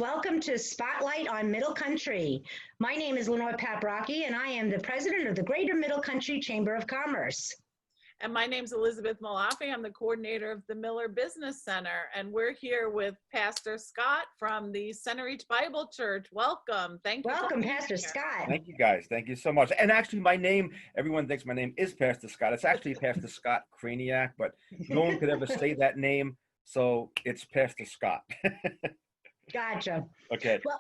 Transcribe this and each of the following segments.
welcome to Spotlight on Middle Country. My name is Lenore Paprocki, and I am the president of the Greater Middle Country Chamber of Commerce. And my name's Elizabeth Malafi. I'm the coordinator of the Miller Business Center, and we're here with Pastor Scott from the Centereach Bible Church. Welcome. Thank you. Welcome, Pastor Scott. Thank you, guys. Thank you so much. And actually, my name, everyone thinks my name is Pastor Scott. It's actually Pastor Scott Kraniak, but no one could ever say that name, so it's Pastor Scott. Gotcha. Okay. Well,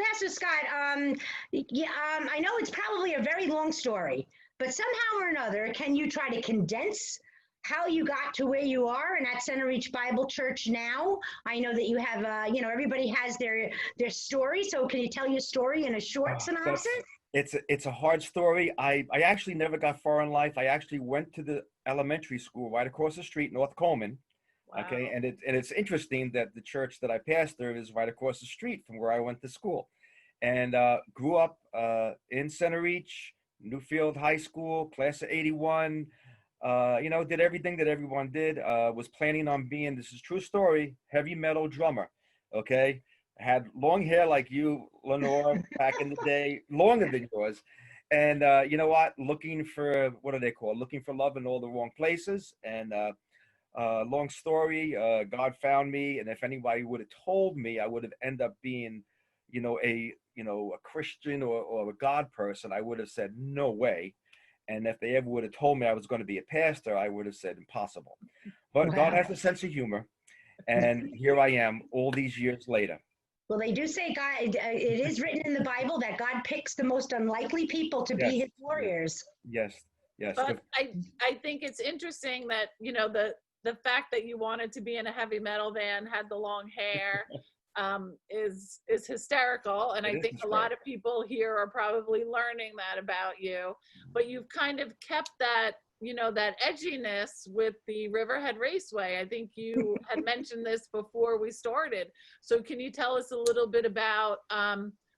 Pastor Scott, I know it's probably a very long story, but somehow or another, can you try to condense how you got to where you are and at Centereach Bible Church now? I know that you have, everybody has their story. So can you tell your story in a short synopsis? It's a hard story. I actually never got far in life. I actually went to the elementary school right across the street, North Coleman. Wow. Okay, and it's interesting that the church that I pastor is right across the street from where I went to school, and grew up in Centereach, Newfield High School, class of '81. Did everything that everyone did. Was planning on being, this is true story, heavy metal drummer. Okay, had long hair like you, Lenore, back in the day, longer than yours. And you know what? Looking for, what do they call? Looking for love in all the wrong places. And long story, God found me, and if anybody would have told me I would have ended up being, a Christian or a God person, I would have said no way. And if they ever would have told me I was going to be a pastor, I would have said impossible. But Wow. God has a sense of humor, and here I am all these years later. Well, they do say God. It is written in the Bible that God picks the most unlikely people to be His warriors. Yes. But I think it's interesting that, the fact that you wanted to be in a heavy metal band, had the long hair, is hysterical. And I think a lot of people here are probably learning that about you. But you've kind of kept that, that edginess with the Riverhead Raceway. I think you had mentioned this before we started. So can you tell us a little bit about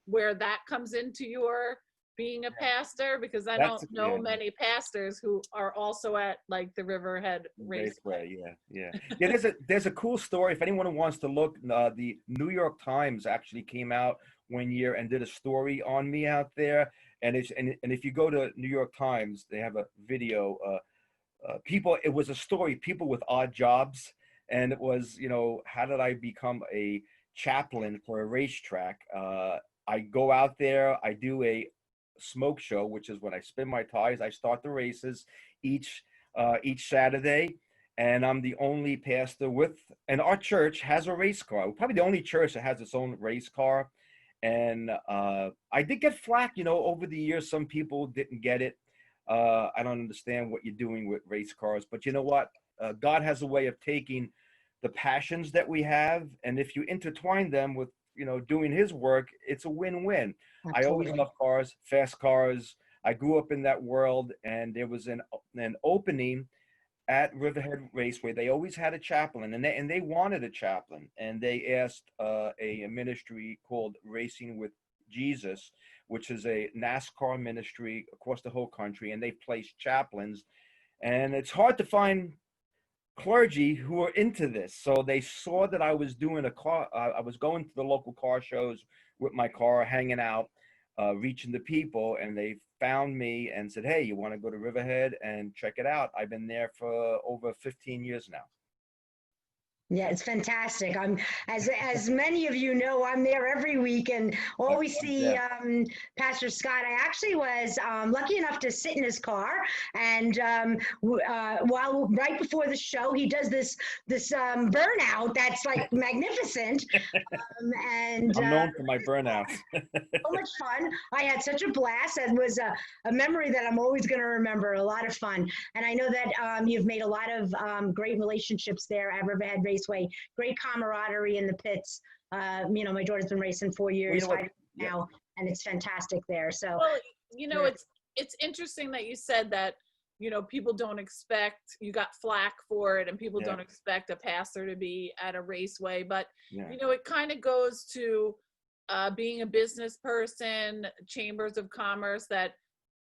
where that comes into your being a pastor? Because I don't know many pastors who are also at like the Riverhead Raceway. Yeah. There's a cool story. If anyone wants to look, the New York Times actually came out one year and did a story on me out there. And if you go to New York Times, they have a video. It was a story, people with odd jobs, and it was, how did I become a chaplain for a racetrack? I go out there, I do a smoke show, which is when I spin my tires. I start the races each Saturday, and I'm the only pastor and our church has a race car. We're probably the only church that has its own race car. And I did get flack, over the years. Some people didn't get it. I don't understand what you're doing with race cars, but you know what? God has a way of taking the passions that we have, and if you intertwine them with doing His work, it's a win-win. Absolutely. I always love cars, fast cars. I grew up in that world, and there was an opening at Riverhead Raceway. They always had a chaplain, and they wanted a chaplain, and they asked a ministry called Racing with Jesus, which is a NASCAR ministry across the whole country, and they placed chaplains, and it's hard to find clergy who are into this. So they saw that I was doing I was going to the local car shows with my car, hanging out, reaching the people, and they found me and said, hey, you want to go to Riverhead and check it out? I've been there for over 15 years now. Yeah, it's fantastic. I'm, as many of you know, I'm there every week and always see Pastor Scott. I actually was lucky enough to sit in his car, and while right before the show, he does this burnout that's like magnificent. And I'm known for my burnouts. So much fun. I had such a blast. It was a memory that I'm always going to remember. A lot of fun, and I know that you've made a lot of great relationships there at Riverhead Raceway. Great camaraderie in the pits. My daughter's been racing 4 years now, and it's fantastic there. So, well, it's interesting that you said that. People don't expect, you got flack for it, and people don't expect a pastor to be at a raceway. But it kind of goes to being a business person, chambers of commerce. That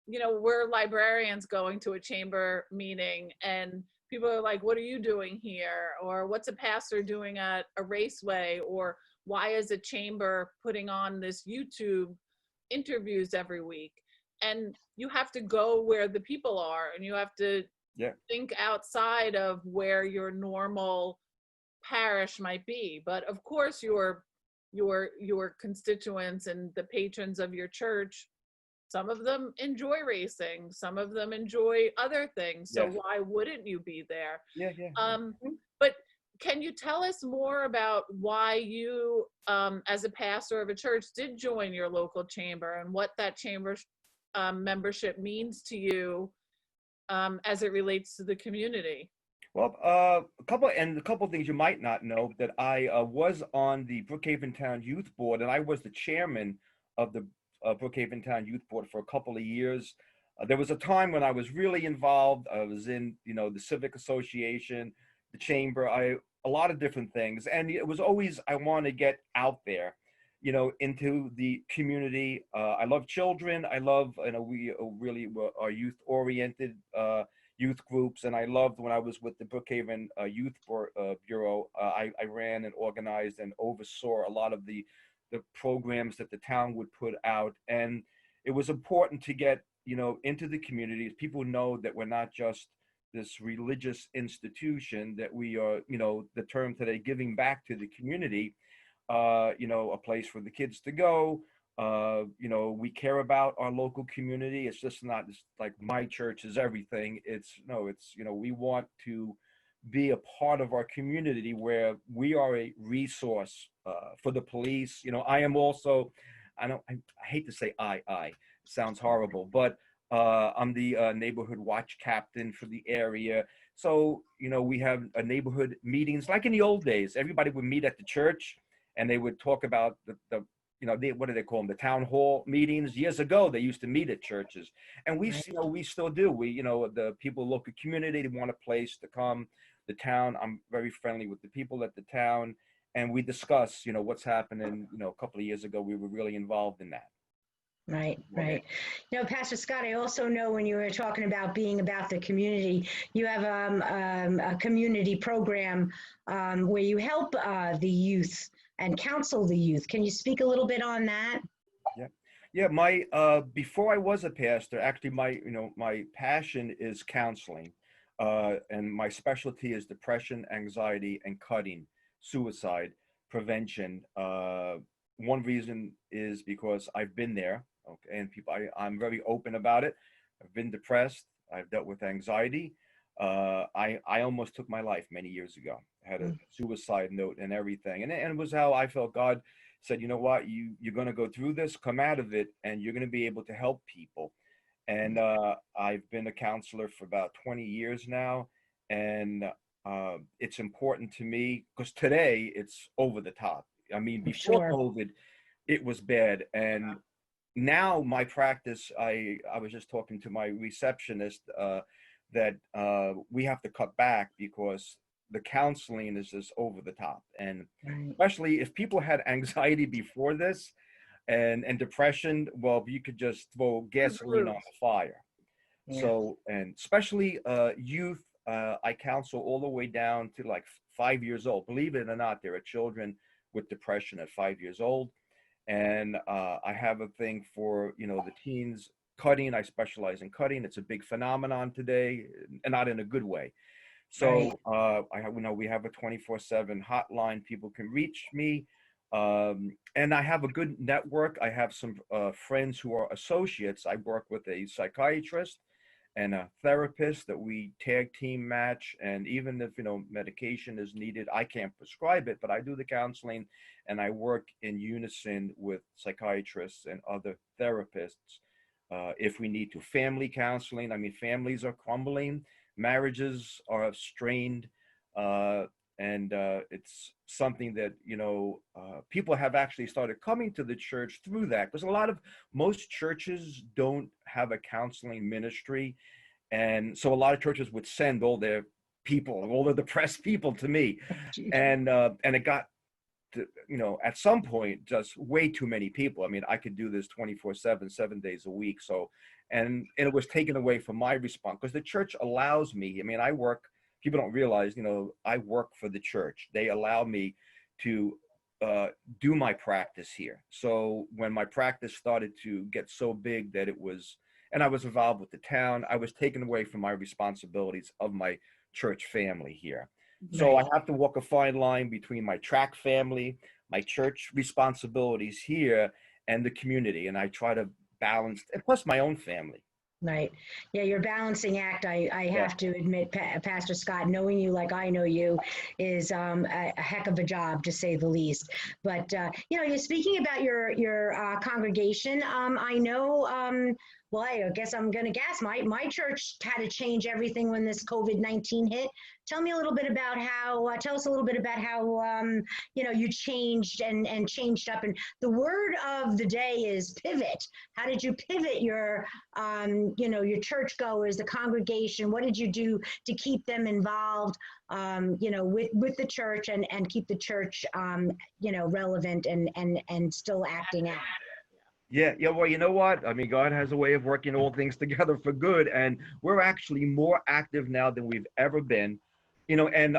we're librarians going to a chamber meeting, and people are like, what are you doing here? Or what's a pastor doing at a raceway? Or why is a chamber putting on this YouTube interviews every week? And you have to go where the people are, and you have to think outside of where your normal parish might be. But of course, your constituents and the patrons of your church, some of them enjoy racing, some of them enjoy other things. So why wouldn't you be there? But can you tell us more about why you, as a pastor of a church, did join your local chamber, and what that chamber's membership means to you as it relates to the community? Well, a couple of things you might not know, that I was on the Brookhaven Town Youth Board, and I was the chairman of the Brookhaven Town Youth Board for a couple of years. There was a time when I was really involved. I was in, the Civic Association, the chamber, a lot of different things. And it was always, I want to get out there, into the community. I love children. I love, we really are youth-oriented youth groups. And I loved when I was with the Brookhaven Youth Bureau, I ran and organized and oversaw a lot of the programs that the town would put out. And it was important to get, into the communities. People know that we're not just this religious institution, that we are, the term today, giving back to the community, a place for the kids to go. We care about our local community. It's just not just like my church is everything. It's we want to be a part of our community where we are a resource for the police. I am also, I hate to say it sounds horrible, but I'm the neighborhood watch captain for the area. So, we have neighborhood meetings like in the old days. Everybody would meet at the church and they would talk about the what do they call them? The town hall meetings. Years ago, they used to meet at churches, and we still do. The people, local community, they want a place to come. The town, I'm very friendly with the people at the town, and we discuss, what's happening. A couple of years ago, we were really involved in that. Right. Pastor Scott, I also know when you were talking about being about the community, you have a community program where you help the youth and counsel the youth. Can you speak a little bit on that? Yeah. My before I was a pastor, actually, my passion is counseling, and my specialty is depression, anxiety, and cutting, suicide prevention. One reason is because I've been there. Okay, and I'm very open about it. I've been depressed. I've dealt with anxiety. I almost took my life many years ago. I had a suicide note and everything. And it was how I felt. God said, you know what, you're going to go through this, come out of it, and you're going to be able to help people. And I've been a counselor for about 20 years now. And it's important to me because today it's over the top. I mean, before COVID, it was bad. And now my practice, I was just talking to my receptionist that we have to cut back because the counseling is just over the top. And especially if people had anxiety before this and depression, well, you could just throw gasoline on the fire. Yeah. So, and especially youth, I counsel all the way down to like 5 years old. Believe it or not, there are children with depression at 5 years old. And I have a thing for, the teens cutting. I specialize in cutting. It's a big phenomenon today, and not in a good way. So we have a 24/7 hotline. People can reach me. And I have a good network. I have some friends who are associates. I work with a psychiatrist and a therapist that we tag team match. And even if, medication is needed, I can't prescribe it, but I do the counseling and I work in unison with psychiatrists and other therapists. If we need to, family counseling. I mean, families are crumbling, marriages are strained, and it's something that, people have actually started coming to the church through that, because most churches don't have a counseling ministry. And so a lot of churches would send all their people, all the depressed people to me. And it got to, at some point, just way too many people. I mean, I could do this 24/7, 7 days a week. So, and it was taken away from my response, because the church allows me, I mean, people don't realize, I work for the church. They allow me to do my practice here. So when my practice started to get so big that it was, and I was involved with the town, I was taken away from my responsibilities of my church family here. So I Right. have to walk a fine line between my track family, my church responsibilities here, and the community. And I try to balance, and plus my own family. Right. Yeah, your balancing act, I Yeah. have to admit, Pastor Scott, knowing you like I know you is a heck of a job, to say the least. But, you're speaking about your congregation. I know, well, I guess I'm going to guess my church had to change everything when this COVID-19 hit. Tell me a little bit about how, tell us a little bit about how, you changed and changed up. And the word of the day is pivot. How did you pivot your churchgoers, the congregation? What did you do to keep them involved, with the church and keep the church, relevant and still acting out? Yeah, yeah. Well, you know what? I mean, God has a way of working all things together for good, and we're actually more active now than we've ever been. And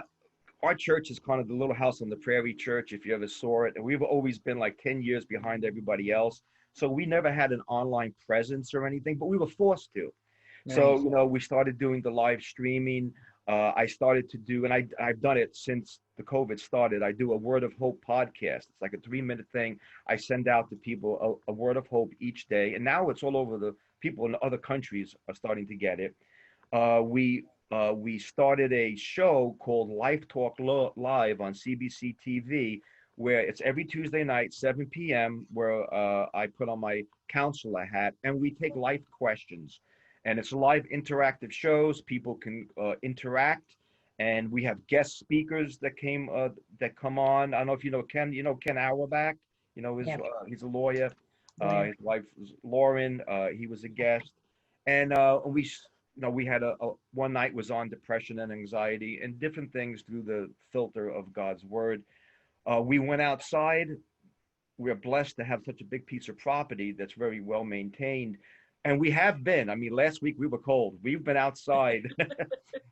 our church is kind of the little house on the prairie church, if you ever saw it. And we've always been like 10 years behind everybody else. So we never had an online presence or anything, but we were forced to. Right. So, we started doing the live streaming. I started to do, and I've done it since the COVID started. I do a Word of Hope podcast. It's like a 3-minute thing. I send out to people a word of hope each day. And now it's all over. The people in other countries are starting to get it. We started a show called Life Talk Live on CBC TV, where it's every Tuesday night, 7 p.m., where I put on my counselor hat and we take life questions. And it's live interactive shows. People can interact, and we have guest speakers that come on. I don't know if you know Ken. You know Ken Auerbach. Yep. He's a lawyer. Right. His wife is Lauren. He was a guest, and we had a one night was on depression and anxiety and different things through the filter of God's word. We went outside. We're blessed to have such a big piece of property that's very well maintained. And we have been. I mean, last week we were cold. We've been outside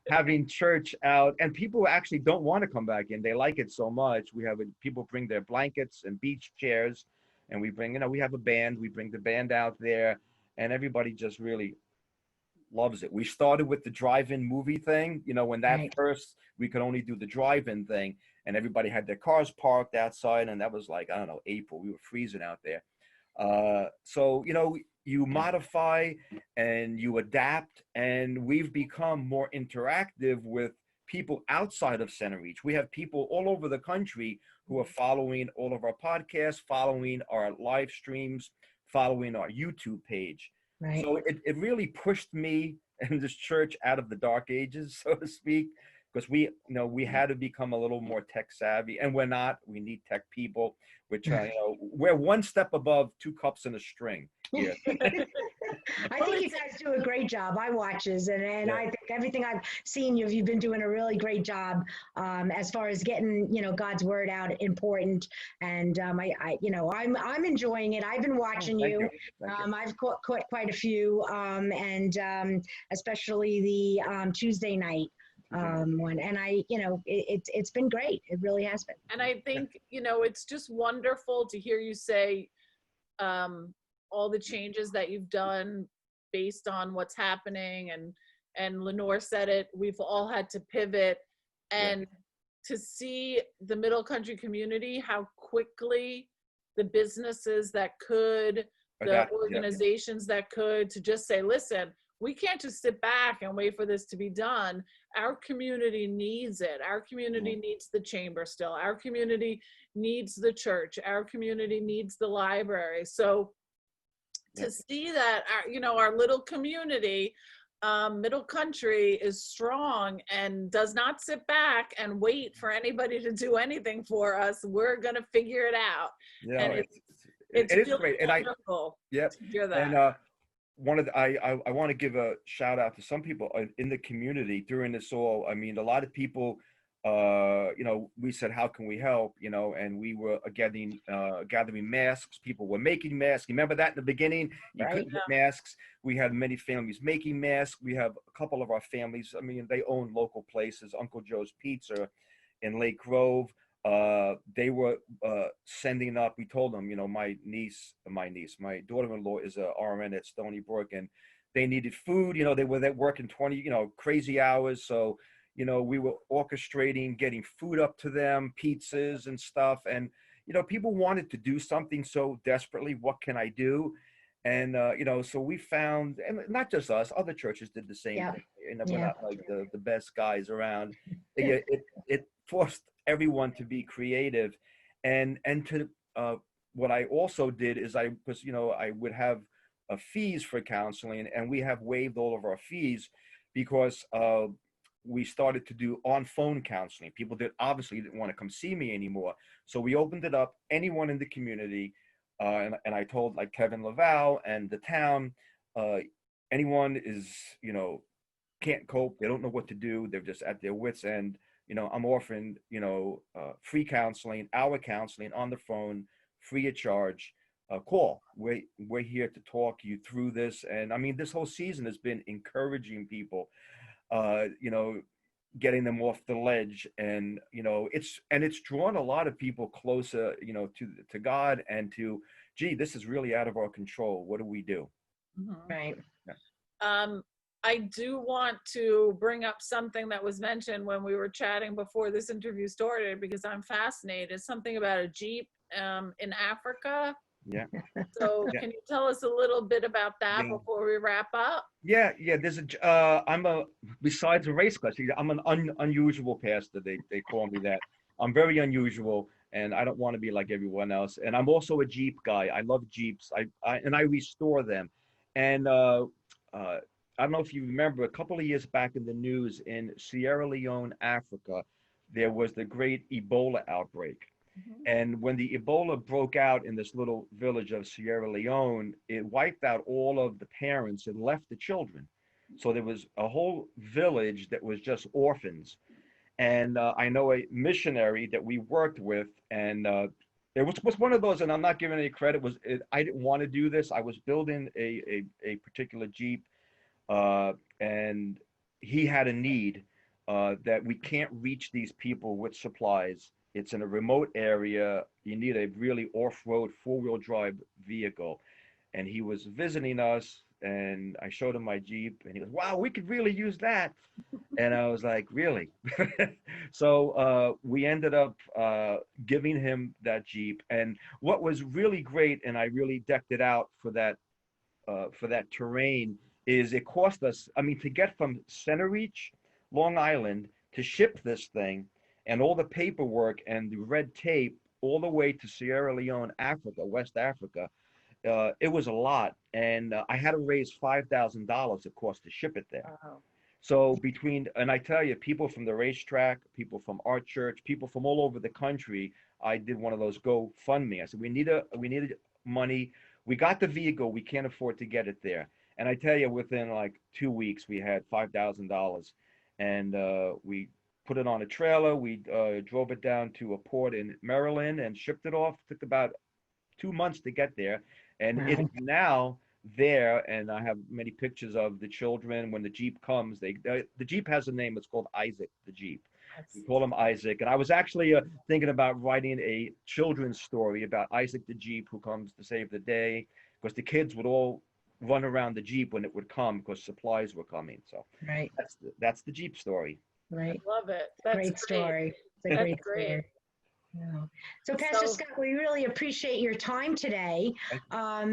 having church out, and people actually don't want to come back in. They like it so much. People bring their blankets and beach chairs, and we have a band. We bring the band out there, and everybody just really loves it. We started with the drive-in movie thing. When that Right. first, we could only do the drive-in thing, and everybody had their cars parked outside, and that was like, I don't know, April. We were freezing out there. So you modify and you adapt, and we've become more interactive with people outside of Centereach. We have people all over the country who are following all of our podcasts, following our live streams, following our YouTube page. Right. So it really pushed me and this church out of the dark ages, so to speak, because we had to become a little more tech savvy, and we're not. We need tech people, which we're one step above two cups and a string here. I think you guys do a great job. I watches and Yeah. I think everything I've seen you've been doing a really great job as far as getting God's word out important. And I'm enjoying it. I've been watching Thank you. you. Thank you. I've caught quite a few, and especially the Tuesday night one. And it's been great. It really has been. And I think, it's just wonderful to hear you say all the changes that you've done based on what's happening. And Lenore said it, we've all had to pivot. And to see the middle country community, how quickly the businesses that could, the organizations that could, to just say, listen, we can't just sit back and wait for this to be done. Our community needs it. Our community needs the chamber still. Our community needs the church. Our community needs the library. So to see that our little community, middle country, is strong and does not sit back and wait for anybody to do anything for us. We're going to figure it out. Yeah, And it is really great. And wonderful to hear that. And I want to give a shout out to some people in the community during this all. I mean, a lot of people, we said, how can we help? And we were gathering masks. People were making masks. Remember that in the beginning? You couldn't get masks. We had many families making masks. We have a couple of our families. I mean, they own local places, Uncle Joe's Pizza in Lake Grove. they were sending up. We told them, my daughter-in-law is a RN at Stony Brook, and they needed food. They were there working 20, crazy hours. So, we were orchestrating getting food up to them, pizzas and stuff. And, people wanted to do something so desperately. What can I do? And, so we found, and not just us, other churches did the same thing. We're not like the best guys around. It forced everyone to be creative. And to, what I also did is I would have fees for counseling, and we have waived all of our fees because we started to do on-phone counseling. People that obviously didn't want to come see me anymore. So we opened it up, anyone in the community, and I told like Kevin Laval and the town, anyone is, can't cope, they don't know what to do, they're just at their wits' end, I'm offering, free counseling, hour counseling on the phone, free of charge. Call. We're here to talk you through this. And I mean, this whole season has been encouraging people, getting them off the ledge, and it's drawn a lot of people closer, to God, and to, gee, this is really out of our control. What do we do? Right. Yeah. I do want to bring up something that was mentioned when we were chatting before this interview started, because I'm fascinated. Something about a Jeep in Africa. Yeah. So Yeah. can you tell us a little bit about that Yeah. before we wrap up? Yeah. There's besides a race class, I'm an unusual pastor. They call me that. I'm very unusual, and I don't want to be like everyone else. And I'm also a Jeep guy. I love Jeeps. I restore them. And I don't know if you remember, a couple of years back in the news in Sierra Leone, Africa, there was the great Ebola outbreak. And when the Ebola broke out in this little village of Sierra Leone, it wiped out all of the parents and left the children. So there was a whole village that was just orphans. And I know a missionary that we worked with, and it was one of those, and I'm not giving any credit, I didn't want to do this. I was building a particular Jeep, and he had a need that we can't reach these people with supplies. It's in a remote area. You need a really off-road four-wheel drive vehicle. And he was visiting us, and I showed him my Jeep, and he goes, wow, we could really use that. And I was like, really? So we ended up giving him that Jeep. And what was really great, and I really decked it out for that terrain, is it cost us, I mean, to get from Centereach, Long Island, to ship this thing, and all the paperwork and the red tape all the way to Sierra Leone, Africa, West Africa, it was a lot. And I had to raise $5,000 it cost to ship it there. Wow. So and I tell you, people from the racetrack, people from our church, people from all over the country, I did one of those GoFundMe. I said, we needed money. We got the vehicle. We can't afford to get it there. And I tell you, within like 2 weeks, we had $5,000, and we put it on a trailer. We drove it down to a port in Maryland and shipped it off. Took about 2 months to get there. And Wow. it's now there, and I have many pictures of the children. When the Jeep comes, the Jeep has a name. It's called Isaac, the Jeep. We call him Isaac. And I was actually thinking about writing a children's story about Isaac the Jeep, who comes to save the day, because the kids would all run around the Jeep when it would come, because supplies were coming. So Right. that's the Jeep story. Right. Love it. That's Great story. It's a That's great great. story. Yeah. So Pastor Scott, we really appreciate your time today. I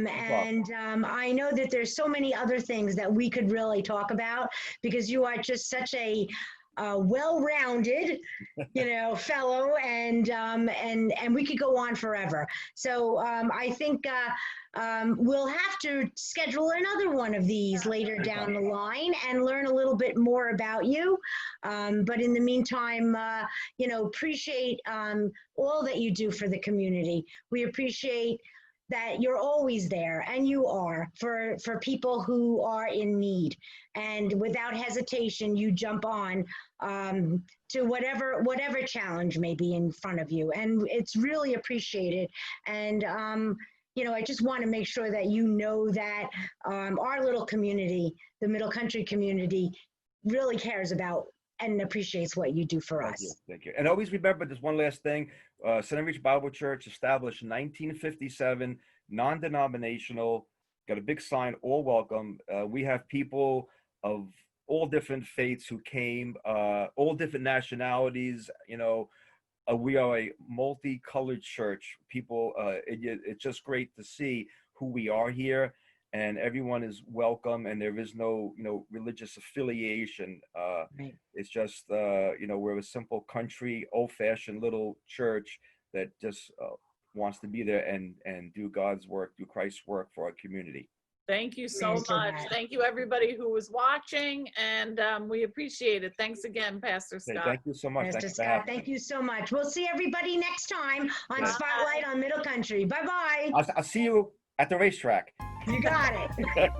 know that there's so many other things that we could really talk about, because you are just such a well-rounded, fellow, and we could go on forever. So I think we'll have to schedule another one of these later down the line and learn a little bit more about you. But in the meantime, appreciate all that you do for the community. We appreciate that you're always there, and you are, for people who are in need. And without hesitation, you jump on to whatever challenge may be in front of you. And it's really appreciated. And, I just want to make sure that you know that our little community, the Middle Country community, really cares about and appreciates what you do for Thank us. you. Thank you. And always remember this one last thing. Centereach Bible Church, established in 1957, non-denominational, got a big sign, all welcome. We have people of all different faiths who came, all different nationalities. We are a multicolored church. People, it's just great to see who we are here, and everyone is welcome, and there is no, religious affiliation. Right. It's just, we're a simple country, old-fashioned little church that just wants to be there and do God's work, do Christ's work for our community. Thank you so Amen to much. that. Thank you, everybody who was watching, and we appreciate it. Thanks again, Pastor Okay, Scott. thank you so much. Pastor Thanks for Scott, having thank me. you so much. We'll see everybody next time on Yeah. Spotlight on Middle Country. Bye-bye. I'll see you at the racetrack. You got it.